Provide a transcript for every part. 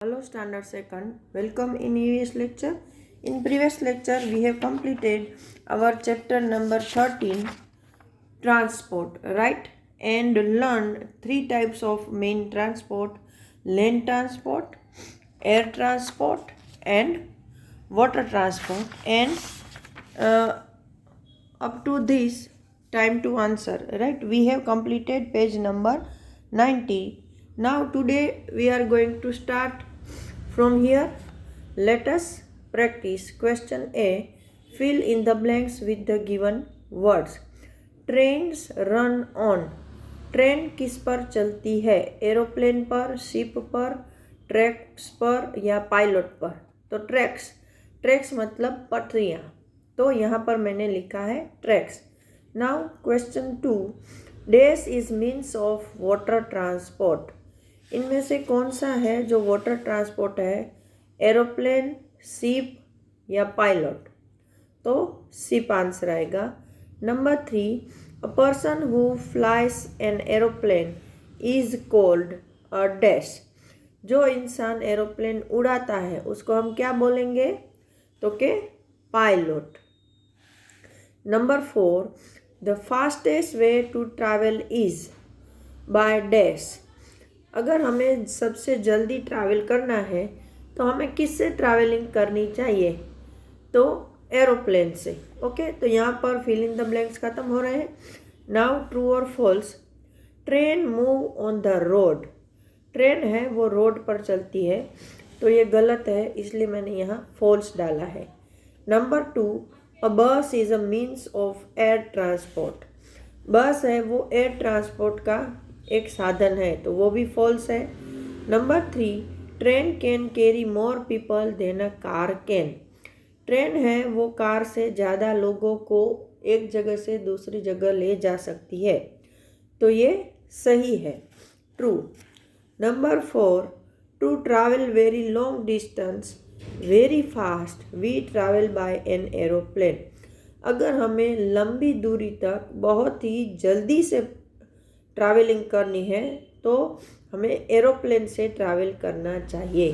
Hello Standard Second, welcome in EVS lecture. In previous lecture we have completed our chapter number 13 transport, right, and learned three types of main transport: land transport, air transport and water transport. And uh, up to this time to answer, right, we have completed page number 90. Now today we are going to start from here. Let us practice. Question A. Fill in the blanks with the given words. Trains run on. Train किस पर चलती है? Aeroplane पर, ship पर, tracks पर या pilot पर? तो ट्रैक्स. ट्रैक्स मतलब पटरियाँ, तो यहाँ पर मैंने लिखा है tracks. Now question 2. Dash is means of water transport. इनमें से कौन सा है जो वाटर ट्रांसपोर्ट है? एरोप्लेन, शिप या पायलट? तो शिप आंसर आएगा. Number 3. A person who flies an aeroplane is called a dash. जो इंसान एरोप्लेन उड़ाता है उसको हम क्या बोलेंगे? तो के pilot. Number 4. The fastest way to travel is by dash. अगर हमें सबसे जल्दी ट्रैवल करना है तो हमें किससे ट्रैवलिंग करनी चाहिए? तो एरोप्लेन से. ओके, तो यहाँ पर फिल इन द ब्लैंक्स खत्म हो रहे हैं. नाउ ट्रू और false. Train move on the road. Train है वो रोड पर चलती है, तो ये गलत है, इसलिए मैंने यहाँ फॉल्स डाला है. नंबर 2. अ बस is a means of air transport. बस है वो एयर ट्रांसपोर्ट का एक साधन है, तो वो भी फॉल्स है. Number 3. Train can carry more people than a car can. Train है वो कार से ज़्यादा लोगों को एक जगह से दूसरी जगह ले जा सकती है, तो ये सही है, true. Number 4. To travel very long distance very fast we travel by an aeroplane. अगर हमें लंबी दूरी तक बहुत ही जल्दी से ट्रैवलिंग करनी है तो हमें एरोप्लेन से ट्रैवल करना चाहिए,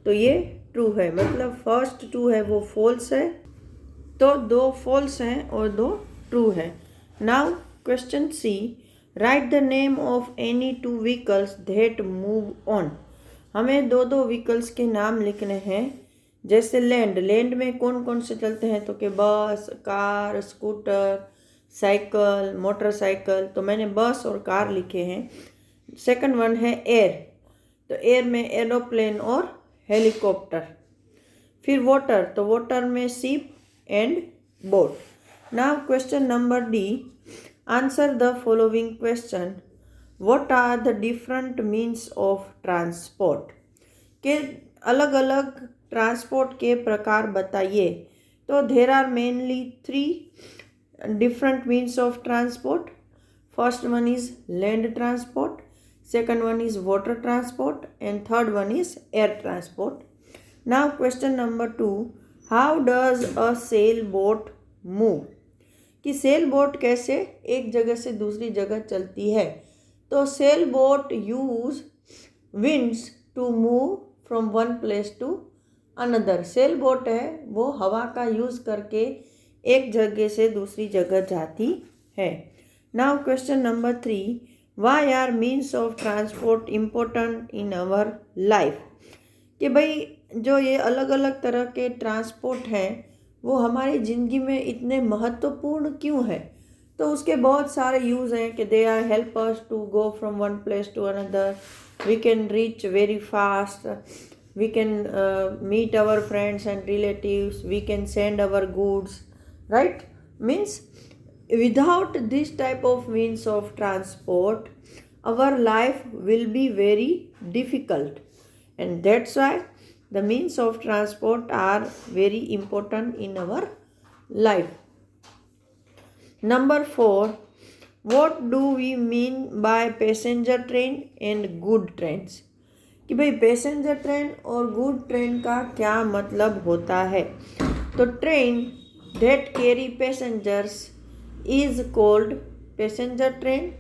तो ये ट्रू है. मतलब फर्स्ट 2 है वो फॉल्स है, तो 2 फॉल्स हैं और 2 ट्रू है. Now question C. Write the name of any 2 vehicles that move on. हमें 2 व्हीकल्स के नाम लिखने हैं. जैसे लैंड. लैंड में कौन कौन से चलते हैं? तो कि बस, कार, स्कूटर, साइकिल, मोटरसाइकिल. तो मैंने बस और कार लिखे हैं. सेकंड वन है एयर. तो एयर में एरोप्लेन और हेलीकॉप्टर. फिर वाटर, तो वाटर में ship and boat. Now question number D. Answer the following question. What are the different means of transport. के अलग अलग ट्रांसपोर्ट के प्रकार बताइए. तो there are mainly 3 different means of transport. First one is land transport, second one is water transport and third one is air transport. Now question number 2. How does a sailboat move. कि sail boat कैसे एक जगह से दूसरी जगह चलती है? तो sail boat use winds to move from one place to another. Sail boat है वो हवा का यूज़ करके एक जगह से दूसरी जगह जाती है. Now question number 3. Why are means of transport important in our life. कि भाई जो ये अलग अलग तरह के ट्रांसपोर्ट हैं वो हमारी ज़िंदगी में इतने महत्वपूर्ण क्यों है? तो उसके बहुत सारे यूज़ हैं कि they are help us to go from one place to another. We can reach very fast. We can meet our friends and relatives. We can send our goods, right? Means without this type of means of transport our life will be very difficult, and that's why the means of transport are very important in our life. Number 4. What do we mean by passenger train and good trains. कि भाई passenger train और good train का क्या मतलब होता है? तो train that carry passengers is called passenger train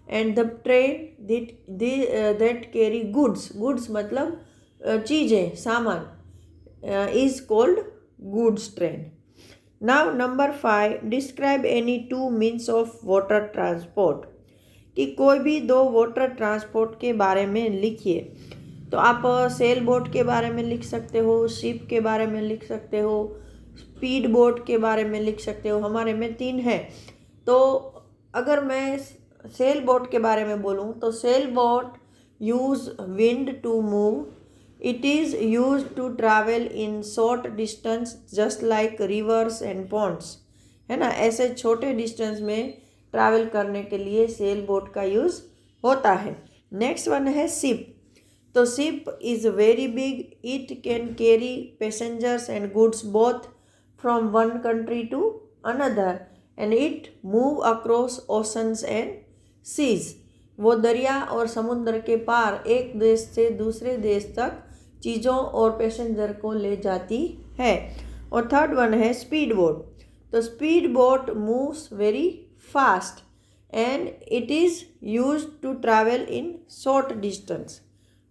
and the train that carry goods. Goods मतलब चीज़ें, सामान is called goods train. Now number 5, describe any two means of water transport, कि कोई भी दो वाटर ट्रांसपोर्ट के बारे में लिखिए। तो आप सेल बोट के बारे में लिख सकते हो, शिप के बारे में लिख सकते हो, स्पीड बोट के बारे में लिख सकते हो। हमारे में 3 है। तो अगर मैं सेल बोट के बारे में बोलूँ तो sail boat use wind to move, it is use to travel in short distance just like rivers and ponds, है ना। ऐसे छोटे डिस्टेंस में ट्रैवल करने के लिए सेल बोट का यूज़ होता है। नेक्स्ट वन है शिप। तो ship is very big, it can carry passengers and goods both from one country to another and it move across oceans and seas. वो दरिया और समुद्र के पार एक देश से दूसरे देश तक चीज़ों और पैसेंजर को ले जाती है। और थर्ड वन है स्पीड बोट। तो speed boat moves very fast and it is use to travel in short distance.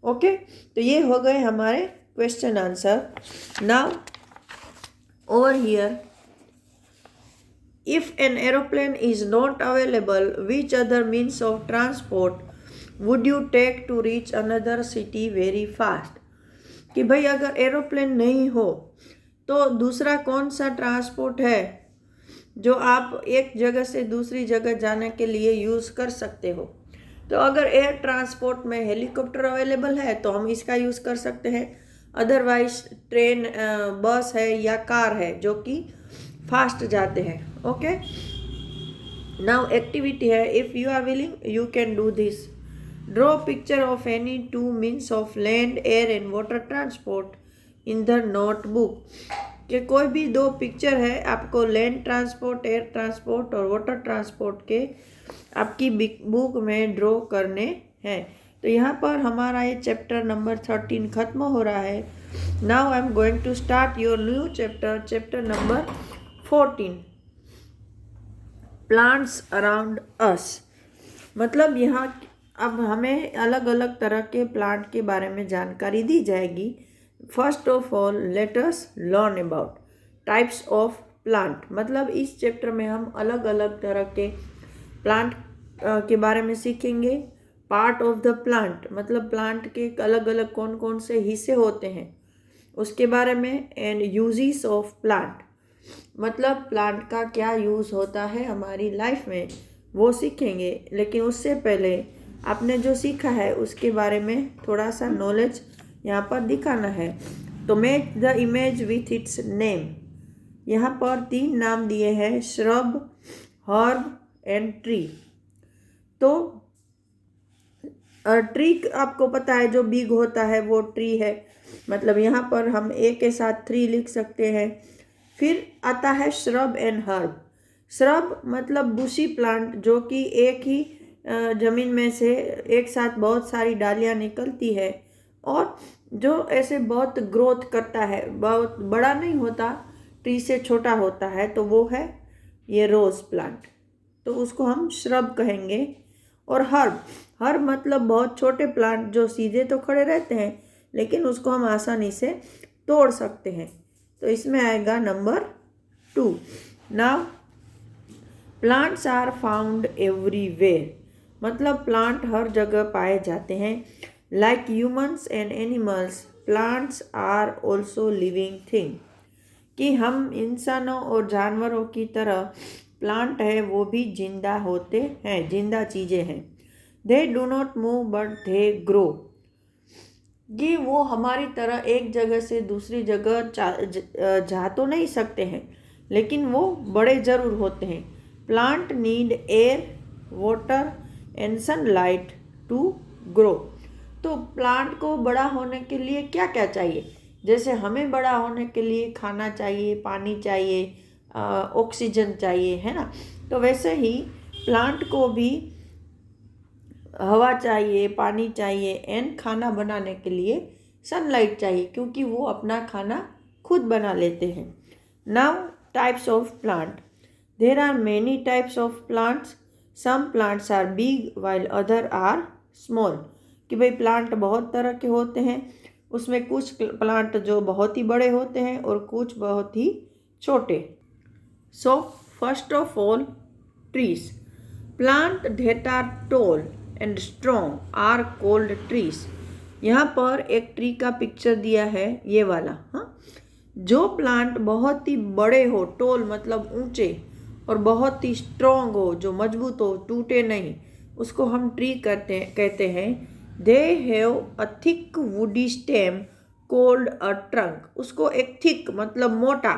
Okay, तो ये हो गए हमारे question answer. Now over here, if an aeroplane is not available, which other means of transport would you take to reach another city very fast? कि भाई अगर aeroplane नहीं हो तो दूसरा कौन सा ट्रांसपोर्ट है जो आप एक जगह से दूसरी जगह जाने के लिए यूज़ कर सकते हो। तो अगर एयर ट्रांसपोर्ट में हेलीकॉप्टर अवेलेबल है तो हम इसका यूज़ कर सकते हैं, अदरवाइज ट्रेन, बस है या कार है जो कि फास्ट जाते हैं। ओके, नाउ एक्टिविटी है, if you are willing you can do this. Draw picture of any two means of land, air and water transport in the notebook. कि कोई भी दो पिक्चर है, आपको लैंड ट्रांसपोर्ट, एयर ट्रांसपोर्ट और water transport के आपकी बुक में ड्रॉ करने हैं। तो यहाँ पर हमारा ये चैप्टर नंबर 13 खत्म हो रहा है। Now I am going to start your new chapter, chapter number 14, plants around us. मतलब यहाँ अब हमें अलग अलग तरह के प्लांट के बारे में जानकारी दी जाएगी। First of all let us learn about types of plant. मतलब इस चैप्टर में हम अलग अलग तरह के प्लांट के बारे में सीखेंगे। पार्ट ऑफ द प्लांट मतलब प्लांट के अलग अलग कौन कौन से हिस्से होते हैं उसके बारे में। एंड यूजेस ऑफ प्लांट मतलब प्लांट का क्या यूज़ होता है हमारी लाइफ में, वो सीखेंगे। लेकिन उससे पहले आपने जो सीखा है उसके बारे में थोड़ा सा नॉलेज यहाँ पर दिखाना है। तो make the image with its name. यहाँ पर 3 नाम दिए हैं, श्रब, हर्ब एंड ट्री। तो ट्री आपको पता है जो बिग होता है वो ट्री है। मतलब यहाँ पर हम ए के साथ 3 लिख सकते हैं। फिर आता है श्रब एंड हर्ब। श्रब मतलब बुशी प्लांट जो कि एक ही ज़मीन में से एक साथ बहुत सारी डालियाँ निकलती है और जो ऐसे बहुत ग्रोथ करता है, बहुत बड़ा नहीं होता, ट्री से छोटा होता है, तो वो है ये रोज़ प्लांट। तो उसको हम श्रब कहेंगे। और हर्ब, हर्ब मतलब बहुत छोटे प्लांट जो सीधे तो खड़े रहते हैं लेकिन उसको हम आसानी से तोड़ सकते हैं। तो इसमें आएगा number 2। Now plants are found everywhere. मतलब प्लांट हर जगह पाए जाते हैं। Like humans and animals, plants are also living thing. कि हम इंसानों और जानवरों की तरह प्लांट है वो भी जिंदा होते हैं, जिंदा चीज़ें हैं। They do not move but they grow. कि वो हमारी तरह एक जगह से दूसरी जगह जा तो नहीं सकते हैं लेकिन वो बड़े ज़रूर होते हैं। Plant need air, water and sunlight to grow. तो प्लांट को बड़ा होने के लिए क्या क्या चाहिए? जैसे हमें बड़ा होने के लिए खाना चाहिए, पानी चाहिए, ऑक्सीजन चाहिए, है ना। तो वैसे ही प्लांट को भी हवा चाहिए, पानी चाहिए एंड खाना बनाने के लिए सनलाइट चाहिए क्योंकि वो अपना खाना खुद बना लेते हैं। Now types of plant. There are many types of plants. Some plants are big while other are small. कि भाई प्लांट बहुत तरह के होते हैं, उसमें कुछ प्लांट जो बहुत ही बड़े होते हैं और कुछ बहुत ही छोटे। So first of all trees. Plant that are tall and strong are called trees। यहाँ पर एक ट्री का पिक्चर दिया है, ये वाला। हाँ, जो प्लांट बहुत ही बड़े हो, टोल मतलब ऊंचे, और बहुत ही स्ट्रॉन्ग हो, जो मजबूत हो, टूटे नहीं, उसको हम ट्री कहते हैं। They have a thick woody stem cold a trunk. उसको एक थिक मतलब मोटा,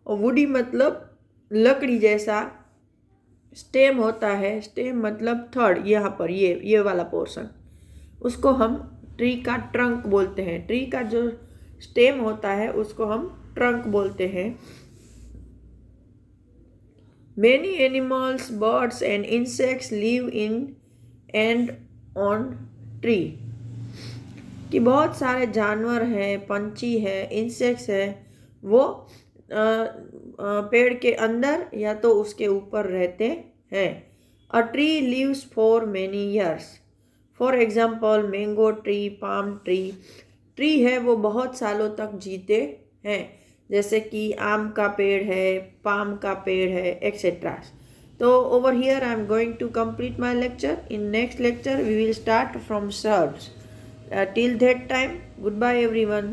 और वुडी मतलब लकड़ी जैसा स्टेम होता है। स्टेम मतलब थर्ड, यहाँ पर ये वाला पोर्शन, उसको हम ट्री का ट्रंक बोलते हैं। ट्री का जो स्टेम होता है उसको हम ट्रंक बोलते हैं। Many animals, birds and insects live in and on tree। कि बहुत सारे जानवर हैं, पंछी हैं, इंसेक्ट्स हैं, वो पेड़ के अंदर या तो उसके ऊपर रहते हैं। A tree lives for many years. For example mango tree, palm tree. Tree है वो बहुत सालों तक जीते हैं, जैसे कि आम का पेड़ है, पाम का पेड़ है, एक्सेट्रा। तो over here I am going to complete my lecture. In next lecture we will start from shrubs. Till that time, goodbye everyone.